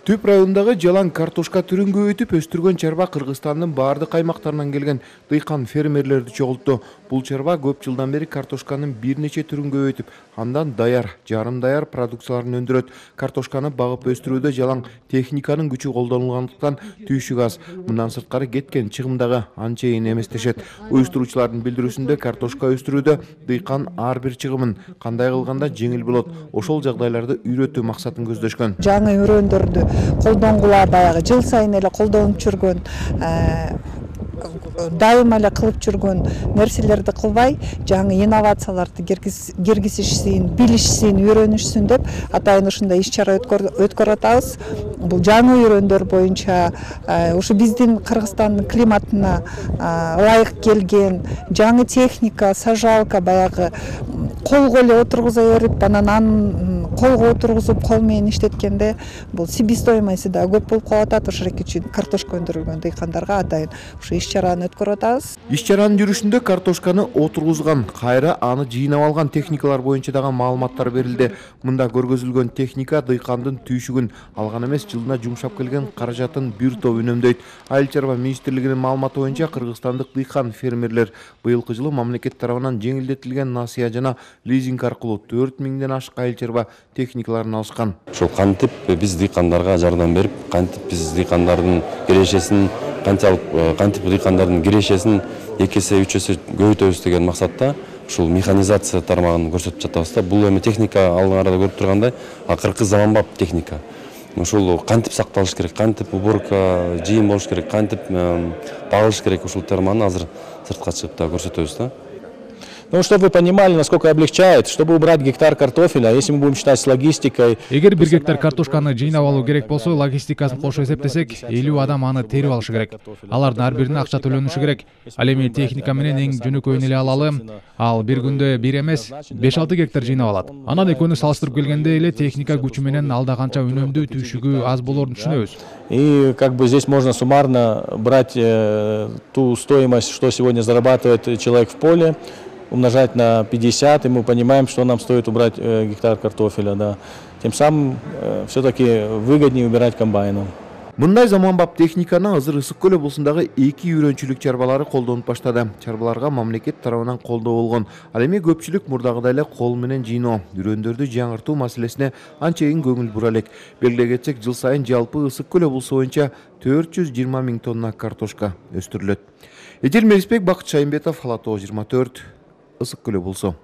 Түп районундагы жалаң картошка түрүн көбөйтүп өстүргөн чарба Кыргызстандын баардык аймактарынан келген дыйкан фермерлерди чогултту. Бул чарба көп жылдан бери картошканын бир нече түрүн көбөйтүп, андан даяр, жарым даяр продукцияларын өндүрөт. Картошканы багып өстүрүүдө жалаң техниканын күчү колдонулгандыктан түйшүк аз. Мындан сырткары кеткен чыгым дагы анчейин эмес дешет. Уюштуруучулардын билдирүүсүндө картошка өстүрүүдө дыйкан ар бир чыгымын кандай кылганда жеңил болот, ошол жагдайларды үйрөтүү максатын көздөшкөн. Жаңы өрөөндөрдү колдонгула баягы жыл сайын эле колдонуп жүргөн, дайыма эле кылып жүргөн нерселерди кылбай, жаңы инновацияларды киргизишсин, билишсин, үйрөнүшсүн деп атайын ушундай иш-чара өткөрүп атабыз. Бул жаңы өрөөндөр боюнча ушу биздин Кыргызстандын климатына ылайык келген жаңы техника, сажалка баягы колго эле отургуза берип, анан колго отургузуп, кол менен иштеткенде бул себестоимости да көп болуп калып атат. Ошол үчүн картошка өндүрүлгөн дыйкандарга атайын ушу иш-чараны өткөрүп атабыз. Иш-чаранын жүрүшүндө картошканы отургузган, кайра аны жыйнап алган техникалар боюнча дагы маалыматтар берилди. Мында көргөзүлгөн техника дыйкандын түйшүгүн алган эмес, жылына жумшап келген каражатын бир топ үнөмдөйт. Айыл чарба министрлигинин маалыматы боюнча кыргызстандык дыйкан фермерлер быйылкы жылы мамлекет тарабынан жеңилдетилген насыя жана лизинг аркылуу 4000ден ашык айыл чарба техникаларын алышкан. Ошол кантип биз дыйкандарга жардам берип, кантип биз дыйкандардын кирешесин, кантип дыйкандардын кирешесин 2 эсе 3 эсе көбөйтөбүз деген максатта ушул механизация тармагын көрсөтүп жатабыз да. Бул эми техника алдын арада көрүп тургандай, акыркы заманбап техника. Ушул кантип сакталыш керек, кантип уборка, жыйын болуш керек, кантип багылыш керек, ушул терманы азыр сыртка чыгып да көрсөтөбүз да. Ну, чтобы вы понимали, насколько облегчает, чтобы убрать гектар картофеля, если мы будем считать с логистикой. Эгер 1 гектар картошканы жыйнап алуу керек болсо, логистикасын кошо эсептесек, 50 адам аны терип алышы керек. Алардын ар бирине акча төлөнүшү керек. Ал эми техника менен эң жөнөкөйүн эле алалы, ал бир күндө бир эмес 5-6 гектар жыйнап алат. Анан экөөнү салыштырып келгенде эле техника күчү менен алда канча үнөмдүү түйшүгү аз болоорун түшүнөбүз. И как бы здесь можно суммарно брать ту стоимость, что сегодня зарабатывает человек в поле, умножать на 50, и мы понимаем, что нам стоит убрать гектар картофеля. Да. Тем самым все-таки выгоднее убирать комбайном. Мындай заманбап техниканы азыр Ысык-Көл облусундагы 2 үйрөнчүлүк чарбалары колдонуп баштады. Чарбаларга мамлекет тарабынан колдоо болгон. Ал эми көпчүлүк мурдагыдай эле кол менен жыйноо, үрөндөрдү жаңыртуу маселесине анчейин көңүл бура элек. Белгилей кетсек, жыл сайын жалпы Ысык-Көл облусу боюнча 420 000 тонна картошка өстүрүлөт. Эдил Мелисбек, Бакыт Шайымбетов, Ала Тоо 24, Ысык-Көл облусу.